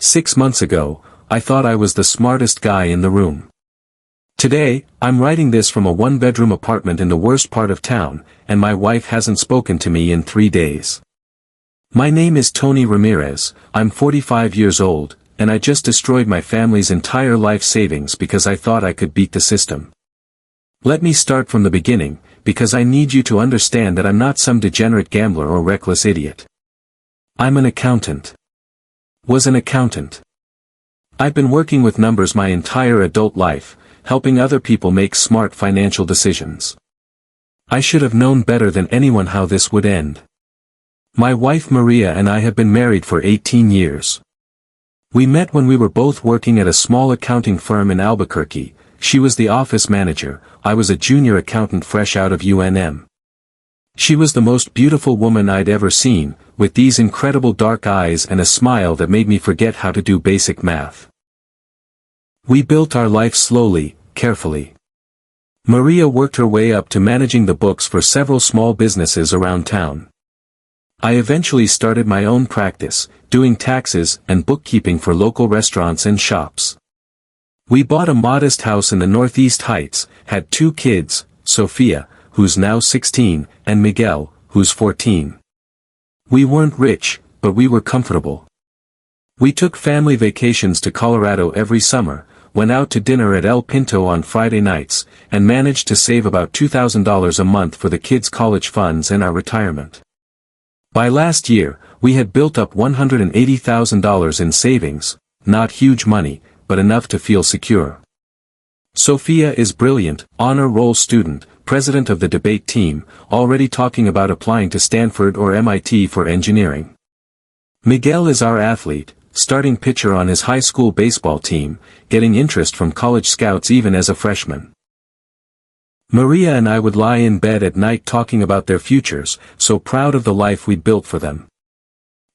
6 months ago, I thought I was the smartest guy in the room. Today, I'm writing this from a one-bedroom apartment in the worst part of town, and my wife hasn't spoken to me in 3 days. My name is Tony Ramirez, I'm 45 years old, and I just destroyed my family's entire life savings because I thought I could beat the system. Let me start from the beginning, because I need you to understand that I'm not some degenerate gambler or reckless idiot. I'm an accountant. Was an accountant. I've been working with numbers my entire adult life, helping other people make smart financial decisions. I should have known better than anyone how this would end. My wife Maria and I have been married for 18 years. We met when we were both working at a small accounting firm in Albuquerque. She was the office manager, I was a junior accountant fresh out of UNM. She was the most beautiful woman I'd ever seen, with these incredible dark eyes and a smile that made me forget how to do basic math. We built our life slowly, carefully. Maria worked her way up to managing the books for several small businesses around town. I eventually started my own practice, doing taxes and bookkeeping for local restaurants and shops. We bought a modest house in the Northeast Heights, had 2 kids, Sophia, who's now 16, and Miguel, who's 14. We weren't rich, but we were comfortable. We took family vacations to Colorado every summer, went out to dinner at El Pinto on Friday nights, and managed to save about $2,000 a month for the kids' college funds and our retirement. By last year, we had built up $180,000 in savings, not huge money, but enough to feel secure. Sophia is brilliant, honor roll student, president of the debate team, already talking about applying to Stanford or MIT for engineering. Miguel is our athlete, starting pitcher on his high school baseball team, getting interest from college scouts even as a freshman. Maria and I would lie in bed at night talking about their futures, so proud of the life we'd built for them.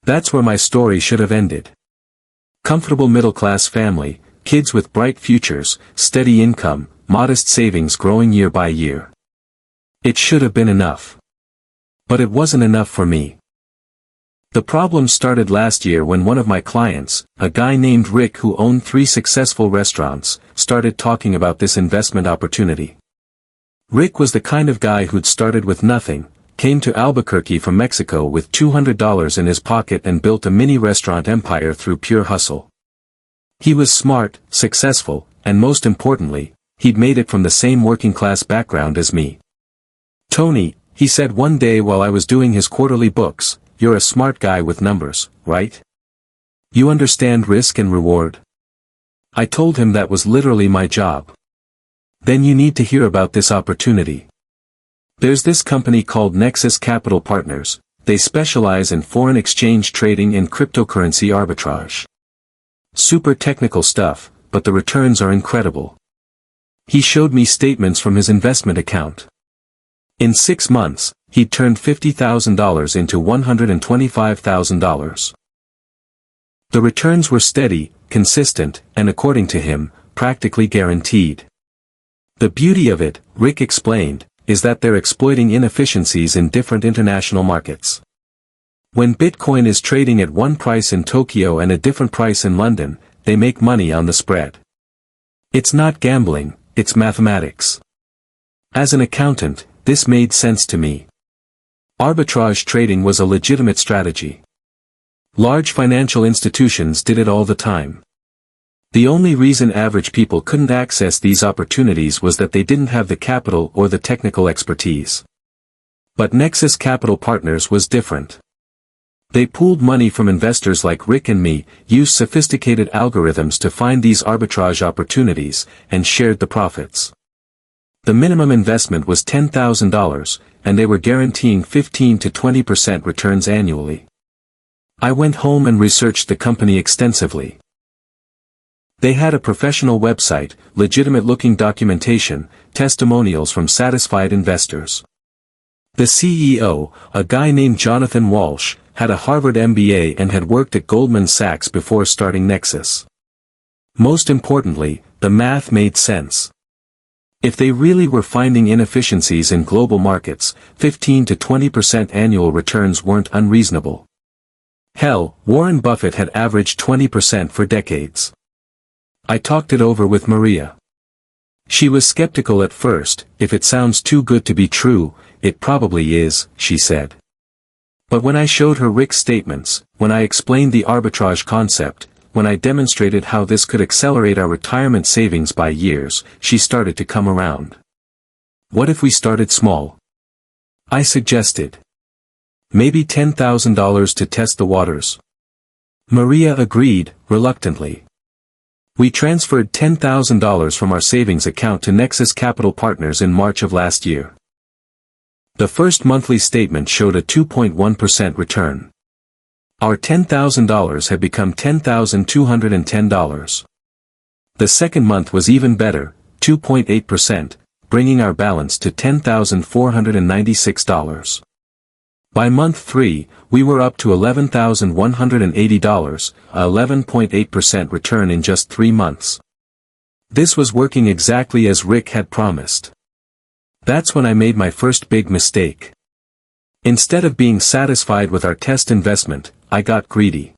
That's where my story should have ended. Comfortable middle-class family, kids with bright futures, steady income, modest savings growing year by year. It should have been enough. But it wasn't enough for me. The problem started last year when one of my clients, a guy named Rick who owned 3 successful restaurants, started talking about this investment opportunity. Rick was the kind of guy who'd started with nothing, came to Albuquerque from Mexico with $200 in his pocket and built a mini restaurant empire through pure hustle. He was smart, successful, and most importantly, he'd made it from the same working-class background as me. "Tony," he said one day while I was doing his quarterly books, "you're a smart guy with numbers, right? You understand risk and reward." I told him that was literally my job. "Then you need to hear about this opportunity. There's this company called Nexus Capital Partners, they specialize in foreign exchange trading and cryptocurrency arbitrage. Super technical stuff, but the returns are incredible." He showed me statements from his investment account. In 6 months, he'd turned $50,000 into $125,000. The returns were steady, consistent, and according to him, practically guaranteed. The beauty of it, Rick explained, is that they're exploiting inefficiencies in different international markets. When Bitcoin is trading at one price in Tokyo and a different price in London, they make money on the spread. It's not gambling, it's mathematics. As an accountant, this made sense to me. Arbitrage trading was a legitimate strategy. Large financial institutions did it all the time. The only reason average people couldn't access these opportunities was that they didn't have the capital or the technical expertise. But Nexus Capital Partners was different. They pooled money from investors like Rick and me, used sophisticated algorithms to find these arbitrage opportunities, and shared the profits. The minimum investment was $10,000, and they were guaranteeing 15 to 20% returns annually. I went home and researched the company extensively. They had a professional website, legitimate-looking documentation, testimonials from satisfied investors. The CEO, a guy named Jonathan Walsh, had a Harvard MBA and had worked at Goldman Sachs before starting Nexus. Most importantly, the math made sense. If they really were finding inefficiencies in global markets, 15 to 20% annual returns weren't unreasonable. Hell, Warren Buffett had averaged 20% for decades. I talked it over with Maria. She was skeptical at first. If it sounds too good to be true, it probably is, she said. But when I showed her Rick's statements, when I explained the arbitrage concept, when I demonstrated how this could accelerate our retirement savings by years, she started to come around. What if we started small? I suggested. Maybe $10,000 to test the waters. Maria agreed, reluctantly. We transferred $10,000 from our savings account to Nexus Capital Partners in March of last year. The first monthly statement showed a 2.1% return. Our $10,000 had become $10,210. The second month was even better, 2.8%, bringing our balance to $10,496. By month 3, we were up to $11,180, a 11.8% return in just 3 months. This was working exactly as Rick had promised. That's when I made my first big mistake. Instead of being satisfied with our test investment, I got greedy.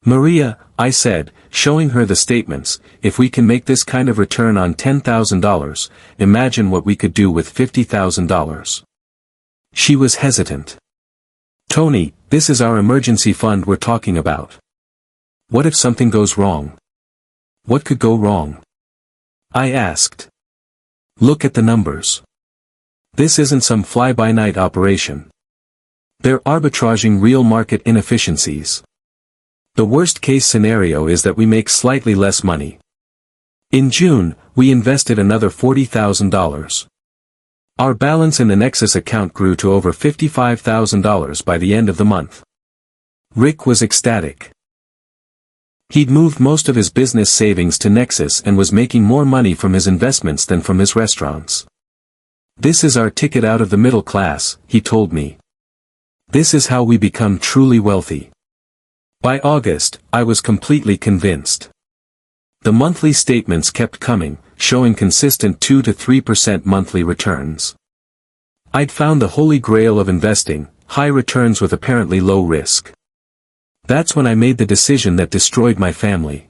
Maria, I said, showing her the statements, if we can make this kind of return on $10,000, imagine what we could do with $50,000. She was hesitant. Tony, this is our emergency fund we're talking about. What if something goes wrong? What could go wrong? I asked. Look at the numbers. This isn't some fly-by-night operation. They're arbitraging real market inefficiencies. The worst-case scenario is that we make slightly less money. In June, we invested another $40,000. Our balance in the Nexus account grew to over $55,000 by the end of the month. Rick was ecstatic. He'd moved most of his business savings to Nexus and was making more money from his investments than from his restaurants. This is our ticket out of the middle class, he told me. This is how we become truly wealthy. By August, I was completely convinced. The monthly statements kept coming, showing consistent 2 to 3% monthly returns. I'd found the holy grail of investing, high returns with apparently low risk. That's when I made the decision that destroyed my family.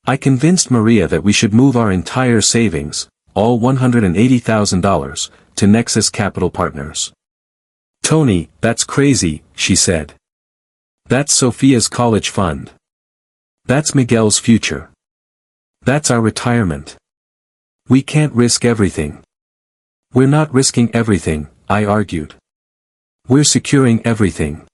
I convinced Maria that we should move our entire savings, all $180,000, to Nexus Capital Partners. Tony, that's crazy, she said. That's Sophia's college fund. That's Miguel's future. That's our retirement. We can't risk everything. We're not risking everything, I argued. We're securing everything.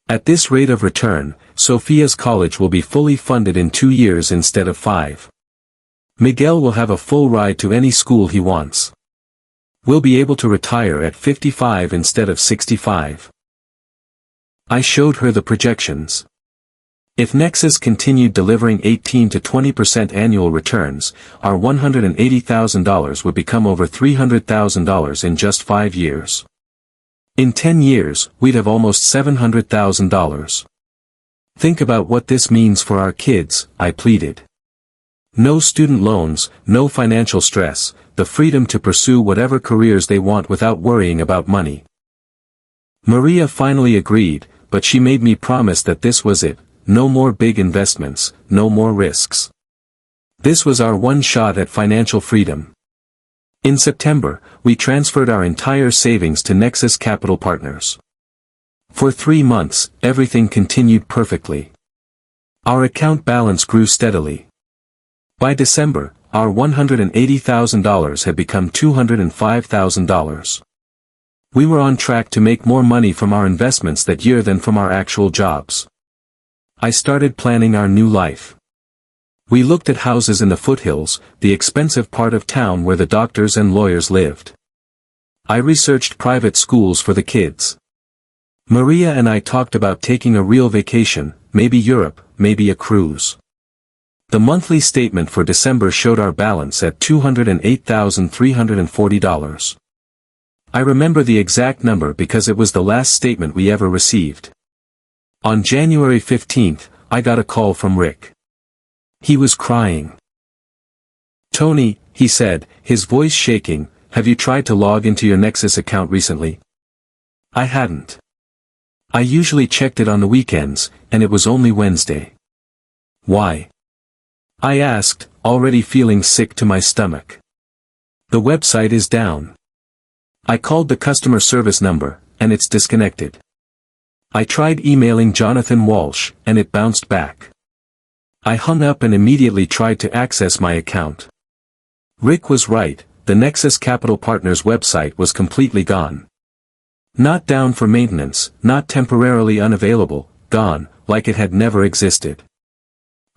At this rate of return, Sophia's college will be fully funded in 2 years instead of 5. Miguel will have a full ride to any school he wants. We'll be able to retire at 55 instead of 65. I showed her the projections. If Nexus continued delivering 18 to 20% annual returns, our $180,000 would become over $300,000 in just 5 years. In 10 years, we'd have almost $700,000. Think about what this means for our kids, I pleaded. No student loans, no financial stress, the freedom to pursue whatever careers they want without worrying about money. Maria finally agreed, but she made me promise that this was it, no more big investments, no more risks. This was our one shot at financial freedom. In September, we transferred our entire savings to Nexus Capital Partners. For 3 months, everything continued perfectly. Our account balance grew steadily. By December, our $180,000 had become $205,000. We were on track to make more money from our investments that year than from our actual jobs. I started planning our new life. We looked at houses in the foothills, the expensive part of town where the doctors and lawyers lived. I researched private schools for the kids. Maria and I talked about taking a real vacation, maybe Europe, maybe a cruise. The monthly statement for December showed our balance at $208,340. I remember the exact number because it was the last statement we ever received. On January 15th, I got a call from Rick. He was crying. Tony, he said, his voice shaking, have you tried to log into your Nexus account recently? I hadn't. I usually checked it on the weekends, and it was only Wednesday. Why? I asked, already feeling sick to my stomach. The website is down. I called the customer service number, and it's disconnected. I tried emailing Jonathan Walsh, and it bounced back. I hung up and immediately tried to access my account. Rick was right, the Nexus Capital Partners website was completely gone. Not down for maintenance, not temporarily unavailable, gone, like it had never existed.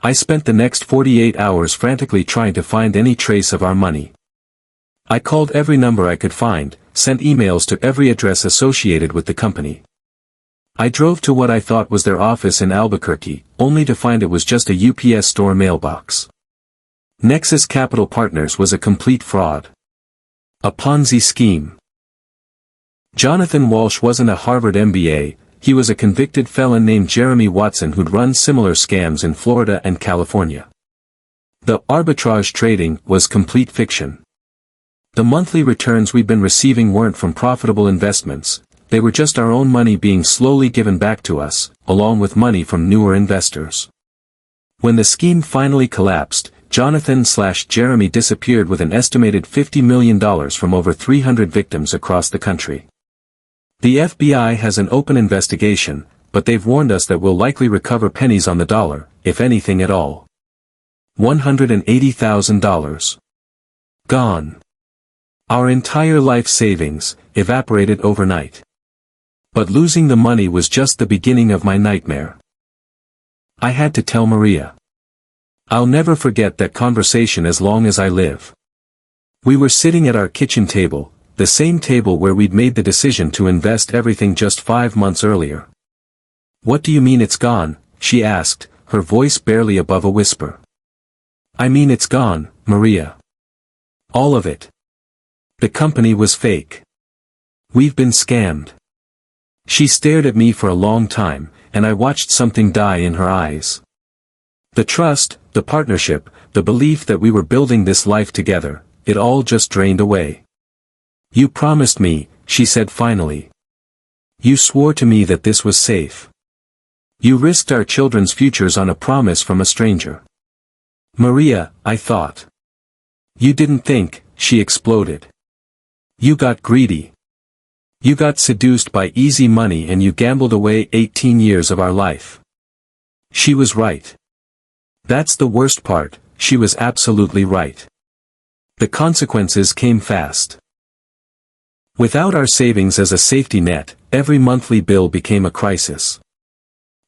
I spent the next 48 hours frantically trying to find any trace of our money. I called every number I could find, sent emails to every address associated with the company. I drove to what I thought was their office in Albuquerque, only to find it was just a UPS store mailbox. Nexus Capital Partners was a complete fraud. A Ponzi scheme. Jonathan Walsh wasn't a Harvard MBA, he was a convicted felon named Jeremy Watson who'd run similar scams in Florida and California. The arbitrage trading was complete fiction. The monthly returns we'd been receiving weren't from profitable investments, they were just our own money being slowly given back to us, along with money from newer investors. When the scheme finally collapsed, Jonathan/Jeremy disappeared with an estimated $50 million from over 300 victims across the country. The FBI has an open investigation, but they've warned us that we'll likely recover pennies on the dollar, if anything at all. $180,000. Gone. Our entire life savings, evaporated overnight. But losing the money was just the beginning of my nightmare. I had to tell Maria. I'll never forget that conversation as long as I live. We were sitting at our kitchen table, the same table where we'd made the decision to invest everything just 5 months earlier. "What do you mean it's gone?" she asked, her voice barely above a whisper. "I mean it's gone, Maria. All of it. The company was fake. We've been scammed." She stared at me for a long time, and I watched something die in her eyes. The trust, the partnership, the belief that we were building this life together, it all just drained away. "You promised me," she said finally. "You swore to me that this was safe. You risked our children's futures on a promise from a stranger." "Maria," I thought. "You didn't think," she exploded. "You got greedy. You got seduced by easy money and you gambled away 18 years of our life." She was right. That's the worst part, she was absolutely right. The consequences came fast. Without our savings as a safety net, every monthly bill became a crisis.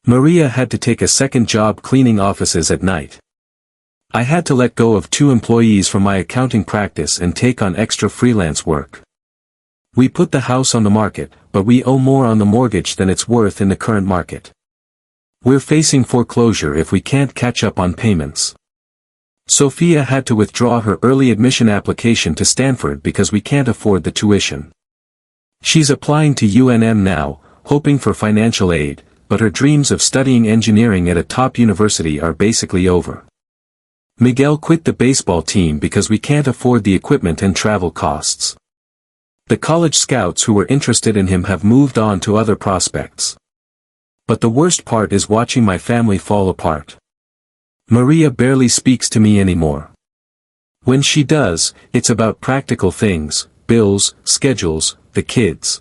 Maria had to take a second job cleaning offices at night. I had to let go of 2 employees from my accounting practice and take on extra freelance work. We put the house on the market, but we owe more on the mortgage than it's worth in the current market. We're facing foreclosure if we can't catch up on payments. Sophia had to withdraw her early admission application to Stanford because we can't afford the tuition. She's applying to UNM now, hoping for financial aid, but her dreams of studying engineering at a top university are basically over. Miguel quit the baseball team because we can't afford the equipment and travel costs. The college scouts who were interested in him have moved on to other prospects. But the worst part is watching my family fall apart. Maria barely speaks to me anymore. When she does, it's about practical things, bills, schedules, the kids.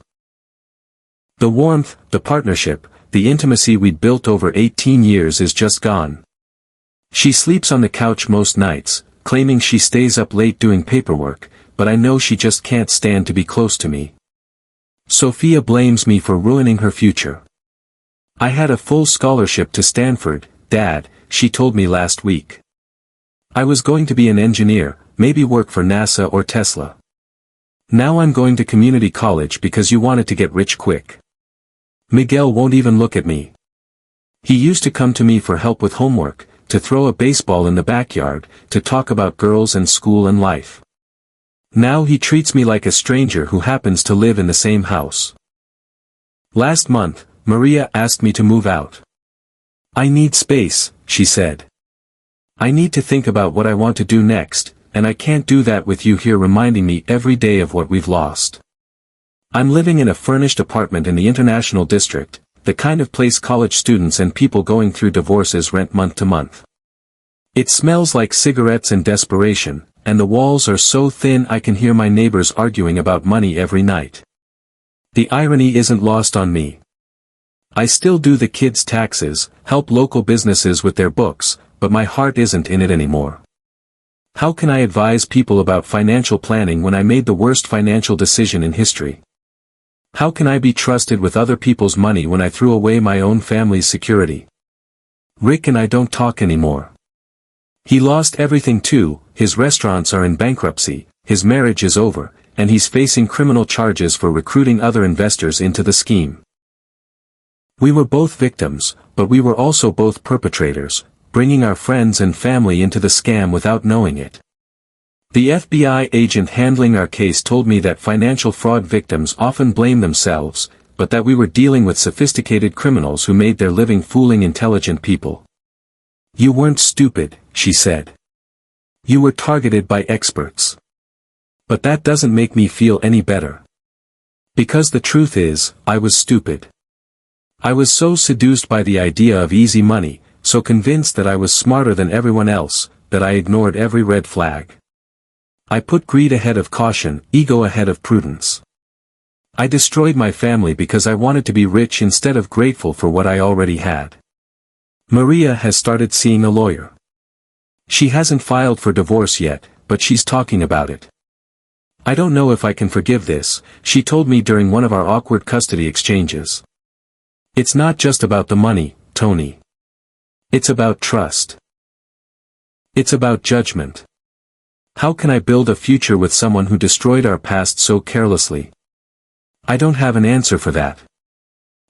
The warmth, the partnership, the intimacy we'd built over 18 years is just gone. She sleeps on the couch most nights, claiming she stays up late doing paperwork, but I know she just can't stand to be close to me. Sophia blames me for ruining her future. "I had a full scholarship to Stanford, Dad," she told me last week. "I was going to be an engineer, maybe work for NASA or Tesla. Now I'm going to community college because you wanted to get rich quick." Miguel won't even look at me. He used to come to me for help with homework, to throw a baseball in the backyard, to talk about girls and school and life. Now he treats me like a stranger who happens to live in the same house. Last month, Maria asked me to move out. "I need space," she said. "I need to think about what I want to do next, and I can't do that with you here reminding me every day of what we've lost. I'm living in a furnished apartment in the International District, the kind of place college students and people going through divorces rent month to month. It smells like cigarettes and desperation, and the walls are so thin I can hear my neighbors arguing about money every night. The irony isn't lost on me. I still do the kids' taxes, help local businesses with their books, but my heart isn't in it anymore. How can I advise people about financial planning when I made the worst financial decision in history? How can I be trusted with other people's money when I threw away my own family's security? Rick and I don't talk anymore. He lost everything too, his restaurants are in bankruptcy, his marriage is over, and he's facing criminal charges for recruiting other investors into the scheme. We were both victims, but we were also both perpetrators, bringing our friends and family into the scam without knowing it. The FBI agent handling our case told me that financial fraud victims often blame themselves, but that we were dealing with sophisticated criminals who made their living fooling intelligent people. You weren't stupid, she said. You were targeted by experts. But that doesn't make me feel any better. Because the truth is, I was stupid. I was so seduced by the idea of easy money, so convinced that I was smarter than everyone else, that I ignored every red flag. I put greed ahead of caution, ego ahead of prudence. I destroyed my family because I wanted to be rich instead of grateful for what I already had. Maria has started seeing a lawyer. She hasn't filed for divorce yet, but she's talking about it. I don't know if I can forgive this, she told me during one of our awkward custody exchanges. It's not just about the money, Tony. It's about trust. It's about judgment. How can I build a future with someone who destroyed our past so carelessly? I don't have an answer for that.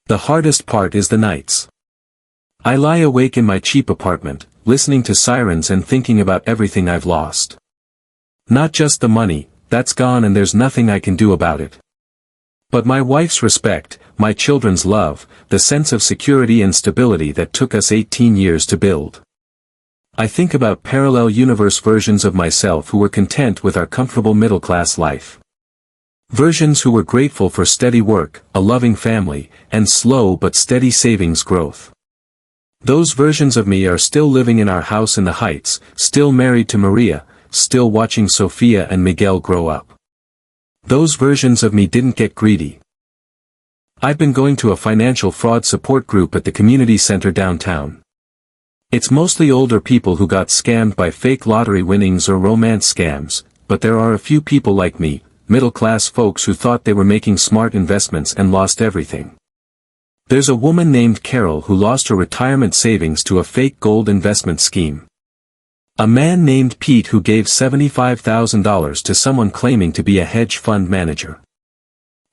The hardest part is the nights. I lie awake in my cheap apartment, listening to sirens and thinking about everything I've lost. Not just the money, that's gone and there's nothing I can do about it. But my wife's respect, my children's love, the sense of security and stability that took us 18 years to build. I think about parallel universe versions of myself who were content with our comfortable middle-class life. Versions who were grateful for steady work, a loving family, and slow but steady savings growth. Those versions of me are still living in our house in the Heights, still married to Maria, still watching Sophia and Miguel grow up. Those versions of me didn't get greedy. I've been going to a financial fraud support group at the community center downtown. It's mostly older people who got scammed by fake lottery winnings or romance scams, but there are a few people like me, middle-class folks who thought they were making smart investments and lost everything. There's a woman named Carol who lost her retirement savings to a fake gold investment scheme. A man named Pete who gave $75,000 to someone claiming to be a hedge fund manager.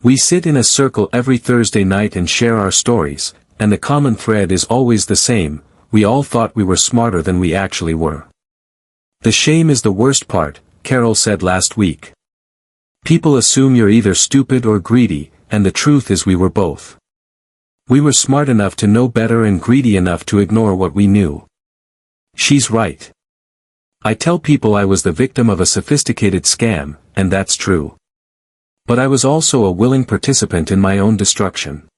We sit in a circle every Thursday night and share our stories, and the common thread is always the same: we all thought we were smarter than we actually were. The shame is the worst part, Carol said last week. People assume you're either stupid or greedy, and the truth is we were both. We were smart enough to know better and greedy enough to ignore what we knew. She's right. I tell people I was the victim of a sophisticated scam, and that's true. But I was also a willing participant in my own destruction.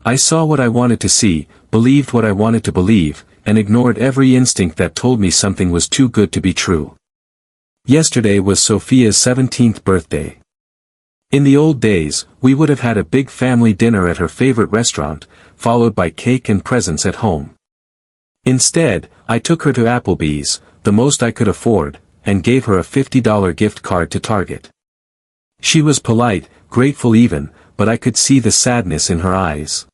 I saw what I wanted to see, believed what I wanted to believe, and ignored every instinct that told me something was too good to be true. Yesterday was Sophia's 17th birthday. In the old days, we would have had a big family dinner at her favorite restaurant, followed by cake and presents at home. Instead, I took her to Applebee's, the most I could afford, and gave her a $50 gift card to Target. She was polite, grateful even, but I could see the sadness in her eyes.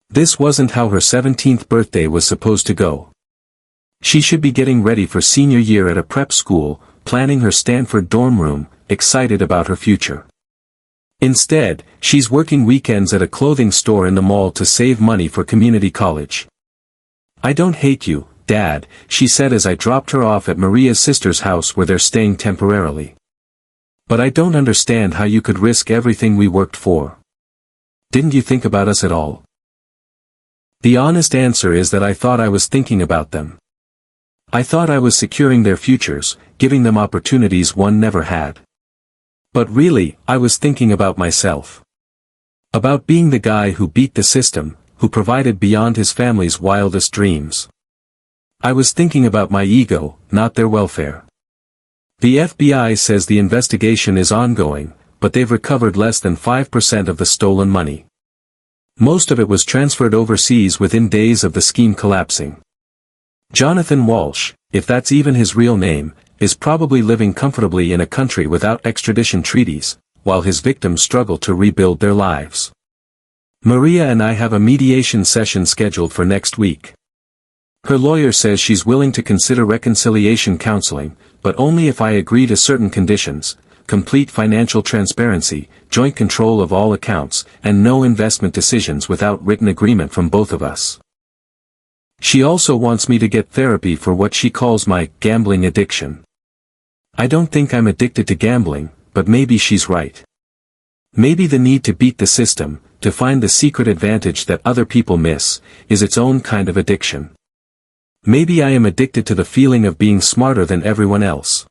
This wasn't how her 17th birthday was supposed to go. She should be getting ready for senior year at a prep school, planning her Stanford dorm room, excited about her future. Instead, she's working weekends at a clothing store in the mall to save money for community college. I don't hate you, Dad, she said as I dropped her off at Maria's sister's house where they're staying temporarily. But I don't understand how you could risk everything we worked for. Didn't you think about us at all? The honest answer is that I thought I was thinking about them. I thought I was securing their futures, giving them opportunities one never had. But really, I was thinking about myself. About being the guy who beat the system, who provided beyond his family's wildest dreams. I was thinking about my ego, not their welfare. The FBI says the investigation is ongoing, but they've recovered less than 5% of the stolen money. Most of it was transferred overseas within days of the scheme collapsing. Jonathan Walsh, if that's even his real name, is probably living comfortably in a country without extradition treaties, while his victims struggle to rebuild their lives. Maria and I have a mediation session scheduled for next week. Her lawyer says she's willing to consider reconciliation counseling, but only if I agree to certain conditions: complete financial transparency, joint control of all accounts, and no investment decisions without written agreement from both of us. She also wants me to get therapy for what she calls my gambling addiction. I don't think I'm addicted to gambling, but maybe she's right. Maybe the need to beat the system, to find the secret advantage that other people miss, is its own kind of addiction. Maybe I am addicted to the feeling of being smarter than everyone else.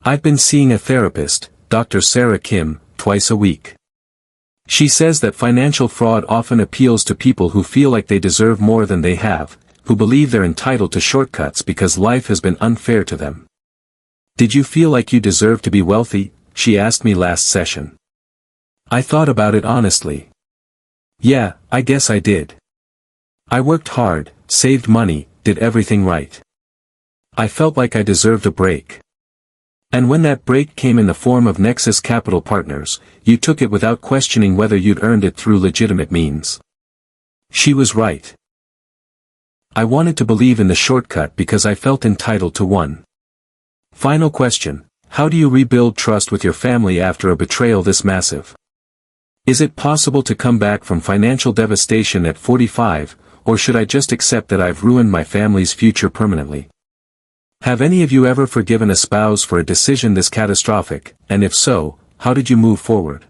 I've been seeing a therapist, Dr. Sarah Kim, twice a week. She says that financial fraud often appeals to people who feel like they deserve more than they have, who believe they're entitled to shortcuts because life has been unfair to them. "Did you feel like you deserved to be wealthy?" she asked me last session. I thought about it honestly. Yeah, I guess I did. I worked hard, saved money, did everything right. I felt like I deserved a break. And when that break came in the form of Nexus Capital Partners, you took it without questioning whether you'd earned it through legitimate means. She was right. I wanted to believe in the shortcut because I felt entitled to one. Final question: how do you rebuild trust with your family after a betrayal this massive? Is it possible to come back from financial devastation at 45, or should I just accept that I've ruined my family's future permanently? Have any of you ever forgiven a spouse for a decision this catastrophic, and if so, how did you move forward?